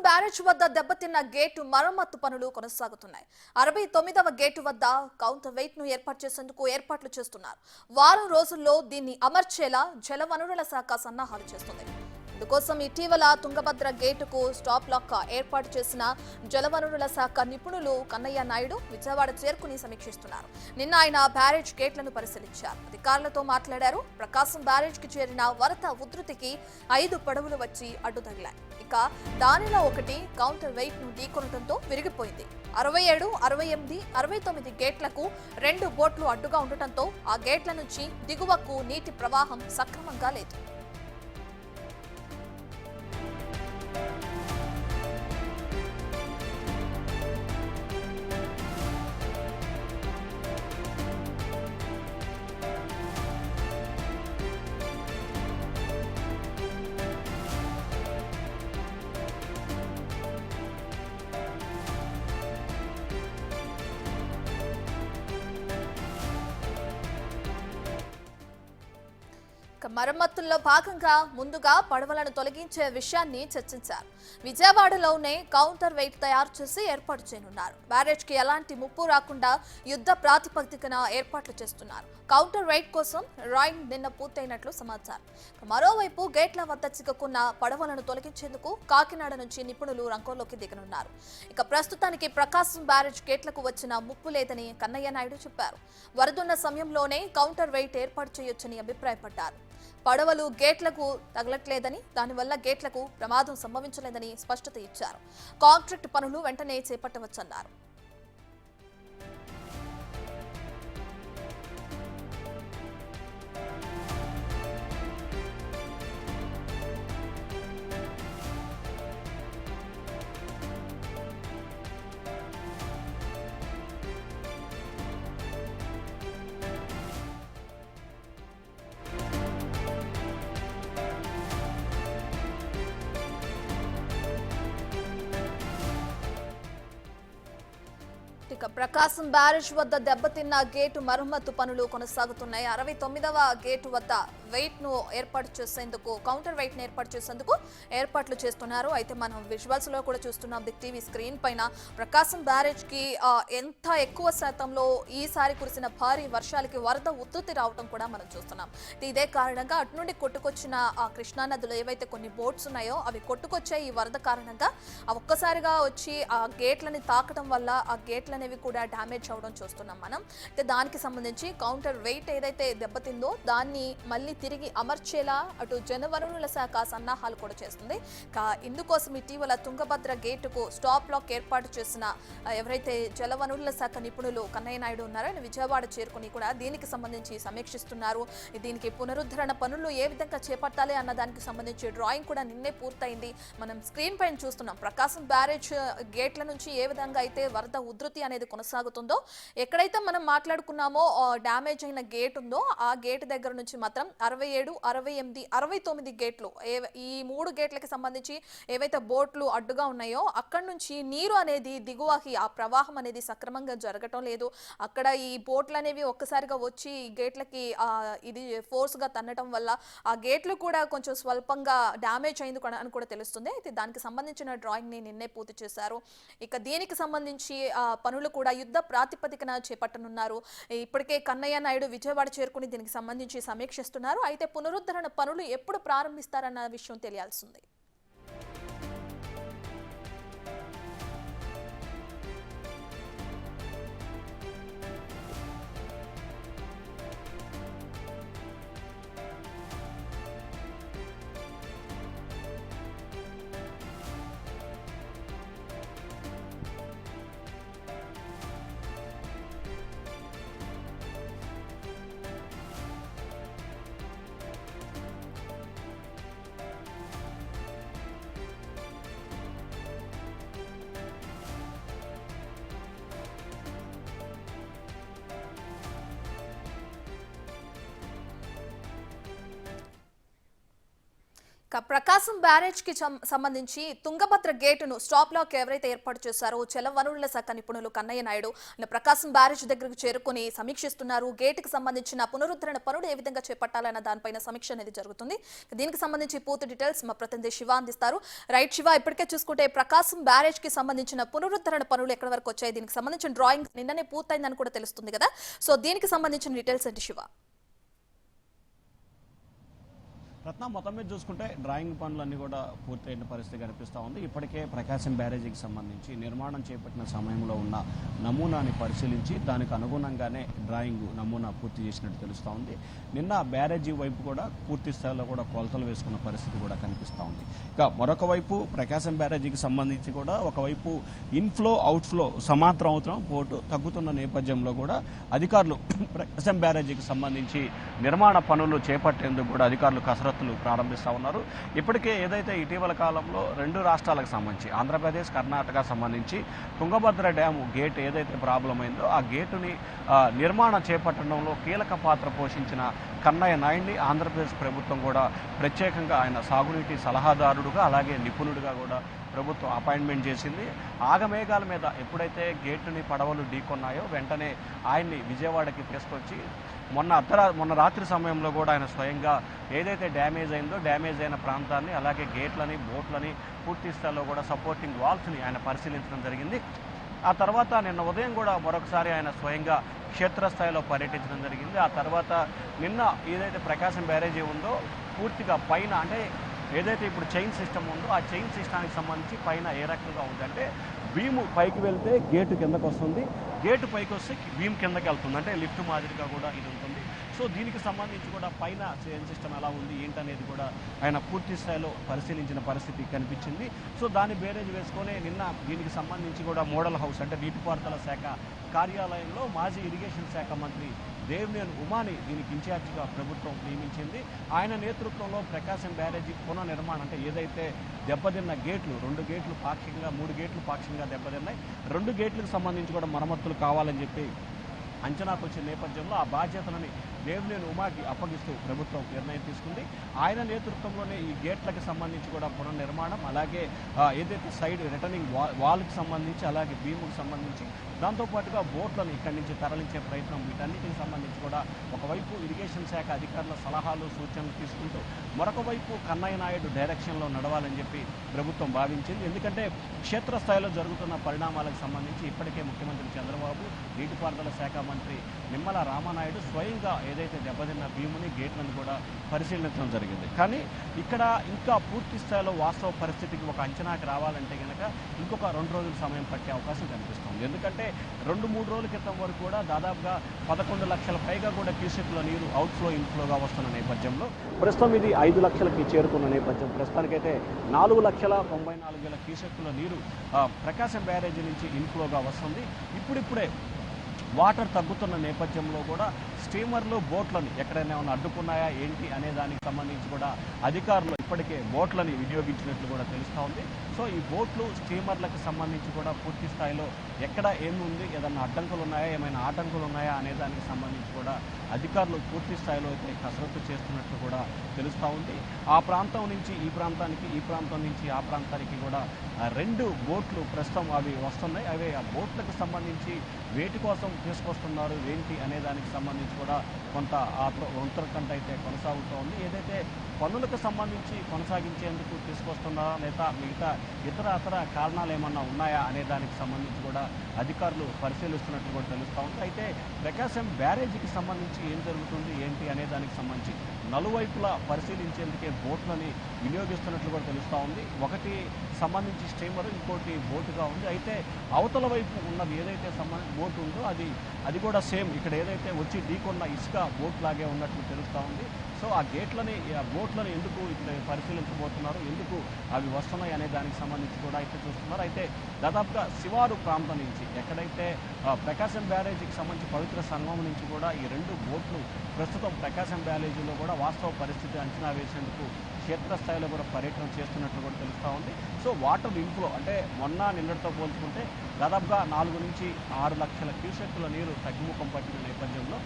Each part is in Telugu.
బ్యారేజ్ వద్ద దెబ్బతిన్న గేటు మరమ్మత్తు పనులు కొనసాగుతున్నాయి. 69వ గేటు వద్ద కౌంటర్ వెయిట్ ను ఏర్పాటు చేసేందుకు ఏర్పాట్లు చేస్తున్నారు. వారం రోజుల్లో దీన్ని అమర్చేలా జలవనరుల శాఖ సన్నాహాలు చేస్తుంది. ఇందుకోసం ఇటీవల తుంగభద్ర గేటుకు స్టాప్ లాక్ ఏర్పాటు చేసిన జలవనరుల శాఖ నిపుణులు కన్నయ్య నాయుడు విజయవాడ చేరుకుని సమీక్షిస్తున్నారు. నిన్న ఆయన బ్యారేజ్ గేట్లను పరిశీలించారు. అధికారులతో మాట్లాడారు. ప్రకాశం బ్యారేజ్ కి చేరిన వరద ఉధృతికి 5 పడవలు వచ్చి అడ్డు తగిలాయి. ఇక దానిలో ఒకటి కౌంటర్ వెయిట్ ను ఢీకొనడంతో విరిగిపోయింది. 67, 68, 69 గేట్లకు 2 బోట్లు అడ్డుగా ఉండటంతో ఆ గేట్ల నుంచి దిగువకు నీటి ప్రవాహం సక్రమంగా లేదు. మరమ్మతుల్లో భాగంగా ముందుగా పడవలను తొలగించే విషయాన్ని చర్చించారు. విజయవాడలోనే కౌంటర్ వెయిట్ తయారు చేసి ఏర్పాటు చేయనున్నారు. బ్యారేజ్ కి ఎలాంటి ముప్పు రాకుండా యుద్ధ ప్రాతిపదికన ఏర్పాట్లు చేస్తున్నారు. కౌంటర్ వెయిట్ కోసం డ్రాయింగ్ నిన్న పూర్తయినట్లు సమాచారం. మరోవైపు గేట్ల వద్ద చిక్కుకున్న పడవలను తొలగించేందుకు కాకినాడ నుంచి నిపుణులు రంగంలోకి దిగనున్నారు. ఇక ప్రస్తుతానికి ప్రకాశం బ్యారేజ్ గేట్లకు వచ్చిన ముప్పు లేదని కన్నయ్య నాయుడు చెప్పారు. వరదున్న సమయంలోనే కౌంటర్ వెయిట్ ఏర్పాటు చేయొచ్చని అభిప్రాయపడ్డారు. పడవలు గేట్లకు తగలట్లేదని, దానివల్ల గేట్లకు ప్రమాదం సంభవించలేదని స్పష్టత ఇచ్చారు. కాంట్రాక్ట్ పనులు వెంటనే చేపట్టవచ్చన్నారు. ఇక ప్రకాశం బ్యారేజ్ వద్ద దెబ్బతిన్న గేటు మరమ్మతు పనులు కొనసాగుతున్నాయి. 69వ గేటు వద్ద వెయిట్ ను ఏర్పాటు చేసేందుకు కౌంటర్ వెయిట్ ను ఏర్పాటు చేసేందుకు ఏర్పాట్లు చేస్తున్నారు. అయితే మనం విజువల్స్ లో కూడా చూస్తున్నాం. బిగ్ టీవీ స్క్రీన్ పైన ప్రకాశం బ్యారేజ్ కి ఎంత ఎక్కువ శాతంలో ఈసారి కురిసిన భారీ వర్షాలకి వరద ఉధృతి రావడం కూడా మనం చూస్తున్నాం. ఇదే కారణంగా అటు నుండి కొట్టుకొచ్చిన ఆ కృష్ణా నదిలో ఏవైతే కొన్ని బోట్స్ ఉన్నాయో అవి కొట్టుకొచ్చాయి. ఈ వరద కారణంగా ఒక్కసారిగా వచ్చి ఆ గేట్లని తాకడం వల్ల ఆ గేట్ల అనేవి కూడా డ్యామేజ్ అవడం చూస్తున్నాం మనం. అయితే దానికి సంబంధించి కౌంటర్ వెయిట్ ఏదైతే దెబ్బతిందో దాన్ని మళ్ళీ తిరిగి అమర్చేలా అటు జలవనరుల శాఖ సన్నాహాలు కూడా చేస్తుంది. ఇందుకోసం ఇటీవల తుంగభద్ర గేటుకు స్టాప్ లాక్ ఏర్పాటు చేసిన ఎవరైతే జలవనరుల శాఖ నిపుణులు కన్నయ్య నాయుడు ఉన్నారో ఆయన విజయవాడ చేరుకుని కూడా దీనికి సంబంధించి సమీక్షిస్తున్నారు. దీనికి పునరుద్ధరణ పనులు ఏ విధంగా చేపట్టాలి అన్న దానికి సంబంధించి డ్రాయింగ్ కూడా నిన్నే పూర్తయింది. మనం స్క్రీన్ పైన చూస్తున్నాం. ప్రకాశం బ్యారేజ్ గేట్ల నుంచి ఏ విధంగా అయితే వరద ఉధృతి అనేది కొనసాగుతుందో, ఎక్కడైతే మనం మాట్లాడుకున్నామో డ్యామేజ్ అయిన గేట్ ఉందో ఆ గేట్ దగ్గర నుంచి మాత్రం 67, 68, 69 గేట్లు ఈ 3 గేట్లకి సంబంధించి ఏవైతే బోట్లు అడ్డుగా ఉన్నాయో అక్కడ నుంచి నీరు అనేది దిగువకి ఆ ప్రవాహం అనేది సక్రమంగా జరగటం లేదు. అక్కడ ఈ బోట్లు అనేవి ఒక్కసారిగా వచ్చి ఈ గేట్లకి ఇది ఫోర్స్ గా తన్నటం వల్ల ఆ గేట్లు కూడా కొంచెం స్వల్పంగా డ్యామేజ్ అయింది అని కూడా తెలుస్తుంది. అయితే దానికి సంబంధించిన డ్రాయింగ్ ని నిన్నే పూర్తి చేశారు. ఇక దీనికి సంబంధించి పనులు కూడా యుద్ధ ప్రాతిపదికన చేపట్టనున్నారు. ఇప్పటికే కన్నయ్య నాయుడు విజయవాడ చేరుకుని దీనికి సంబంధించి సమీక్షిస్తున్నారు. అయితే పునరుద్ధరణ పనులు ఎప్పుడు ప్రారంభిస్తారన్న విషయం తెలియాల్సింది. ప్రకాశం బ్యారేజ్ కి సంబంధించి తుంగభద్ర గేటును స్టాప్ లాక్ ఎవరైతే ఏర్పాటు చేశారో జలవనరుల శాఖ నిపుణులు కన్నయ్య నాయుడు ప్రకాశం బ్యారేజ్ దగ్గరకు చేరుకుని సమీక్షిస్తున్నారు. గేటుకు సంబంధించిన పునరుద్ధరణ పనులు ఏ విధంగా చేపట్టాలన్న దానిపైన సమీక్ష అనేది జరుగుతుంది. దీనికి సంబంధించి పూర్తి డీటెయిల్స్ మా ప్రతినిధి శివ అందిస్తారు. రైట్ శివ, ఇప్పటికే చూసుకుంటే ప్రకాశం బ్యారేజ్ కి సంబంధించిన పునరుద్ధరణ పనులు ఎక్కడి వరకు వచ్చాయి, దీనికి సంబంధించిన డ్రాయింగ్ నిన్ననే పూర్తయిందని కూడా తెలుస్తుంది కదా. సో దీనికి సంబంధించిన డీటెయిల్స్ ఏంటి శివ? రత్న, మొత్తం మీద చూసుకుంటే డ్రాయింగ్ పనులన్నీ కూడా పూర్తయిన పరిస్థితి కనిపిస్తూ ఉంది. ఇప్పటికే ప్రకాశం బ్యారేజీకి సంబంధించి నిర్మాణం చేపట్టిన సమయంలో ఉన్న నమూనాని పరిశీలించి దానికి అనుగుణంగానే డ్రాయింగ్ నమూనా పూర్తి చేసినట్టు తెలుస్తూ ఉంది. నిన్న బ్యారేజీ వైపు కూడా పూర్తి స్థాయిలో కూడా కొలతలు వేసుకున్న పరిస్థితి కూడా కనిపిస్తూ ఉంది. ఇక మరొక వైపు ప్రకాశం బ్యారేజీకి సంబంధించి కూడా ఒకవైపు ఇన్ఫ్లో అవుట్ఫ్లో సమాంతరం అవుతున్న పోటు తగ్గుతున్న నేపథ్యంలో కూడా అధికారులు ప్రకాశం బ్యారేజీకి సంబంధించి నిర్మాణ పనులు చేపట్టేందుకు కూడా అధికారులు కసరత్తు ప్రారంభిస్తూ ఉన్నారు. ఇప్పటికే ఏదైతే ఇటీవల కాలంలో రెండు రాష్ట్రాలకు సంబంధించి ఆంధ్రప్రదేశ్, కర్ణాటక సంబంధించి తుంగభద్ర డ్యాము గేట్ ఏదైతే ప్రాబ్లం అయిందో ఆ గేటుని నిర్మాణం చేపట్టడంలో కీలక పాత్ర పోషించిన కన్నయ్య నాయుడిని ఆంధ్రప్రదేశ్ ప్రభుత్వం కూడా ప్రత్యేకంగా ఆయన సాగునీటి సలహాదారుడుగా అలాగే నిపుణుడిగా కూడా ప్రభుత్వం అపాయింట్మెంట్ చేసింది. ఆగమేఘాల మీద ఎప్పుడైతే గేటుని పడవలు ఢీకొన్నాయో వెంటనే ఆయన్ని విజయవాడకి తీసుకొచ్చి మొన్న రాత్రి సమయంలో కూడా ఆయన స్వయంగా ఏదైతే డ్యామేజ్ అయిందో డ్యామేజ్ అయిన ప్రాంతాన్ని అలాగే గేట్లని, బోట్లని పూర్తి స్థాయిలో కూడా సపోర్టింగ్ వాల్స్ని ఆయన పరిశీలించడం జరిగింది. ఆ తర్వాత నిన్న ఉదయం కూడా మరొకసారి ఆయన స్వయంగా క్షేత్రస్థాయిలో పర్యటించడం జరిగింది. ఆ తర్వాత నిన్న ఏదైతే ప్రకాశం బ్యారేజీ ఉందో పూర్తిగా పైన అంటే ఏదైతే ఇప్పుడు చైన్ సిస్టమ్ ఉందో ఆ చైన్ సిస్టానికి సంబంధించి పైన ఏ రకంగా ఉందంటే బీము పైకి వెళ్తే గేటు కిందకు వస్తుంది, గేటు పైకి వస్తే బీమ్ కిందకి వెళ్తుంది, అంటే లిఫ్ట్ మాదిరిగా కూడా ఇది ఉంటుంది. సో దీనికి సంబంధించి కూడా పైన చైన్ సిస్టమ్ ఎలా ఉంది ఏంటనేది కూడా ఆయన పూర్తి స్థాయిలో పరిశీలించిన పరిస్థితి కనిపించింది. సో దాన్ని బేరేజ్ వేసుకొని నిన్న దీనికి సంబంధించి కూడా మోడల్ హౌస్ అంటే నీటిపారుదల శాఖ కార్యాలయంలో మాజీ ఇరిగేషన్ శాఖ మంత్రి దేవినేని ఉమాని దీనికి ఇన్ఛార్జిగా ప్రభుత్వం నియమించింది. ఆయన నేతృత్వంలో ప్రకాశం బ్యారేజీ పునర్నిర్మాణం అంటే ఏదైతే దెబ్బతిన్న గేట్లు 2 గేట్లు పాక్షికంగా 3 గేట్లు పాక్షికంగా దెబ్బతిన్నాయి, 2 గేట్లకు సంబంధించి కూడా మరమ్మతులు కావాలని చెప్పి అంచనాకు వచ్చిన నేపథ్యంలో ఆ బాధ్యతలని దేవినేని ఉమాకి అప్పగిస్తూ ప్రభుత్వం నిర్ణయం తీసుకుంది. ఆయన నేతృత్వంలోనే ఈ గేట్లకు సంబంధించి కూడా పునర్నిర్మాణం అలాగే ఏదైతే సైడ్ రిటర్నింగ్ వాల్కి సంబంధించి అలాగే బీముకు సంబంధించి దాంతోపాటుగా బోట్లను ఇక్కడి నుంచి తరలించే ప్రయత్నం వీటన్నిటికి సంబంధించి కూడా ఒకవైపు ఇరిగేషన్ శాఖ అధికారుల సలహాలు సూచనలు తీసుకుంటూ మరొక వైపు కన్నయ్య నాయుడు డైరెక్షన్లో నడవాలని చెప్పి ప్రభుత్వం భావించింది. ఎందుకంటే క్షేత్రస్థాయిలో జరుగుతున్న పరిణామాలకు సంబంధించి ఇప్పటికే ముఖ్యమంత్రి చంద్రబాబు, నీటిపారుదల శాఖ మంత్రి నిమ్మల రామానాయుడు స్వయంగా ఏదైతే దెబ్బతిన్న భీముని గేట్లను కూడా పరిశీలించడం జరిగింది. కానీ ఇక్కడ ఇంకా పూర్తి స్థాయిలో వాస్తవ పరిస్థితికి ఒక అంచనాకి రావాలంటే కనుక ఇంకొక 2 రోజుల సమయం పట్టే అవకాశం కనిపిస్తుంది. ఎందుకంటే 2-3 రోజుల క్రితం వరకు కూడా దాదాపుగా 11 లక్షల పైగా కూడా క్యూసెక్ల నీరు అవుట్ఫ్లో ఇన్ఫ్లోగా వస్తున్న నేపథ్యంలో ప్రస్తుతం ఇది 5 లక్షలకి చేరుకున్న నేపథ్యం. ప్రస్తుతానికైతే 4,94,000 క్యూసెక్ల నీరు ప్రకాశం బ్యారేజీ నుంచి ఇన్ఫ్లోగా వస్తుంది. ఇప్పుడిప్పుడే వాటర్ తగ్గుతున్న నేపథ్యంలో కూడా స్టీమర్లు, బోట్లను ఎక్కడైనా ఏమైనా అడ్డుకున్నాయా ఏంటి అనే దానికి సంబంధించి కూడా అధికారులు ఇప్పటికే బోట్లని వినియోగించినట్లు కూడా తెలుస్తూ ఉంది. సో ఈ బోట్లు, స్టీమర్లకు సంబంధించి కూడా పూర్తి స్థాయిలో ఎక్కడ ఏమి ఉంది, ఏదైనా అడ్డంకులు ఉన్నాయా, ఏమైనా ఆటంకులు ఉన్నాయా అనే దానికి సంబంధించి కూడా అధికారులు పూర్తి స్థాయిలో అయితే కసరత్తు చేస్తున్నట్లు కూడా తెలుస్తూ ఉంది. ఆ ప్రాంతం నుంచి ఈ ప్రాంతానికి, ఈ ప్రాంతం నుంచి ఆ ప్రాంతానికి కూడా 2 బోట్లు ప్రస్తుతం అవి వస్తున్నాయి. అవి ఆ బోట్లకు సంబంధించి వేటి కోసం తీసుకొస్తున్నారు ఏంటి అనే దానికి సంబంధించి కూడా కొంత ఉత్తరకంట అయితే కొనసాగుతూ ఉంది. ఏదైతే పనులకు సంబంధించి కొనసాగించేందుకు తీసుకొస్తున్నారా లేదా మిగతా ఇతర కారణాలు ఏమన్నా ఉన్నాయా అనే దానికి సంబంధించి కూడా అధికారులు పరిశీలిస్తున్నట్లు కూడా తెలుస్తూ ఉంది. అయితే ప్రకాశం బ్యారేజీకి సంబంధించి ఏం జరుగుతుంది ఏంటి అనే దానికి సంబంధించి నలువైపులా పరిశీలించేందుకే బోట్లని వినియోగిస్తున్నట్లు కూడా తెలుస్తూ ఉంది. ఒకటి సంబంధించి స్టీమర్, ఇంకోటి బోటుగా ఉంది. అయితే అవతల వైపు ఉన్నది ఏదైతే బోటు ఉందో అది కూడా సేమ్ ఇక్కడ ఏదైతే వచ్చి ఢీకొన్న ఇసుక బోట్ లాగే ఉన్నట్లు తెలుస్తూ ఉంది. సో ఆ గేట్లని, ఆ బోట్లను ఎందుకు ఇక్కడ పరిశీలించబోతున్నారు, ఎందుకు అవి వస్తున్నాయి అనే దానికి సంబంధించి కూడా అయితే చూస్తున్నారు. అయితే దాదాపుగా శివారు ప్రాంతం నుంచి ఎక్కడైతే ప్రకాశం బ్యారేజీకి సంబంధించి పవిత్ర సంగమం నుంచి కూడా ఈ 2 బోట్లు ప్రస్తుతం ప్రకాశం బ్యారేజీలో కూడా వాస్తవ పరిస్థితి అంచనా వేసేందుకు క్షేత్రస్థాయిలో కూడా పర్యటన చేస్తున్నట్లు కూడా తెలుస్తూ ఉంది. సో వాటర్ ఇన్ఫ్లో అంటే నిన్నటితో పోల్చుకుంటే దాదాపుగా 4 నుంచి 6 లక్షల క్యూసెక్కుల నీరు తగ్గుముఖం పట్టిన నేపథ్యంలో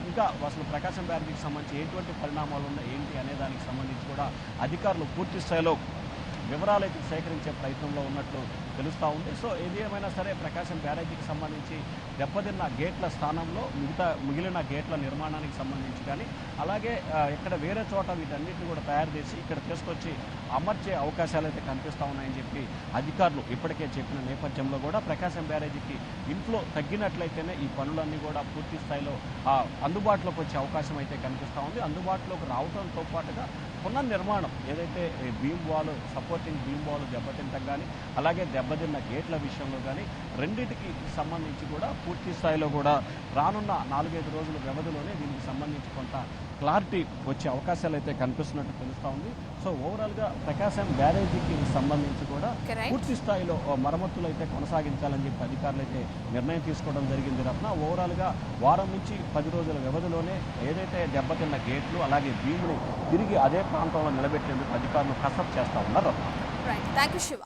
ఇంకా అసలు ప్రకాశం బ్యారేజీకి సంబంధించి ఎటువంటి పరిణామాలు ఉన్నాయి ఏంటి అనే దానికి బ్యారేజీకి సంబంధించి కూడా అధికారులు పూర్తి స్థాయిలో వివరాలు అయితే సేకరించే ప్రయత్నంలో ఉన్నట్లు తెలుస్తూ ఉంది. సో ఏది ఏమైనా సరే ప్రకాశం బ్యారేజీకి సంబంధించి దెబ్బతిన్న గేట్ల స్థానంలో మిగిలిన గేట్ల నిర్మాణానికి సంబంధించి కానీ అలాగే ఇక్కడ వేరే చోట వీటన్నిటిని కూడా తయారు చేసి ఇక్కడ తీసుకొచ్చి అమర్చే అవకాశాలు అయితే కనిపిస్తూ ఉన్నాయని చెప్పి అధికారులు ఇప్పటికే చెప్పిన నేపథ్యంలో కూడా ప్రకాశం బ్యారేజీకి ఇన్ఫ్లో తగ్గినట్లయితేనే ఈ పనులన్నీ కూడా పూర్తి స్థాయిలో అందుబాటులోకి వచ్చే అవకాశం అయితే కనిపిస్తూ ఉంది. అందుబాటులోకి రావడంతో పాటుగా పునర్నిర్మాణం ఏదైతే beam wall supporting beam wall దెబ్బతింటం కానీ అలాగే దెబ్బతిన్న గేట్ల విషయంలో కానీ రెండింటికి సంబంధించి కూడా పూర్తి స్థాయిలో కూడా రానున్న 4-5 రోజుల వ్యవధిలోనే దీనికి సంబంధించి కొంత క్లారిటీ వచ్చే అవకాశాలు అయితే కనిపిస్తున్నట్టు తెలుస్తూ ఉంది. సో ఓవరాల్గా ప్రకాశం బ్యారేజీకి సంబంధించి కూడా పూర్తి స్థాయిలో మరమ్మతులు అయితే కొనసాగించాలని చెప్పి అధికారులు అయితే నిర్ణయం తీసుకోవడం జరిగింది. రత్న ఓవరాల్గా వారం నుంచి 10 రోజుల వ్యవధిలోనే ఏదైతే దెబ్బతిన్న గేట్లు అలాగే బీముని తిరిగి అదే ప్రాంతంలో నిలబెట్టేందుకు అధికారులు కసరత్తు చేస్తూ ఉన్నారు. Thank you Shiva.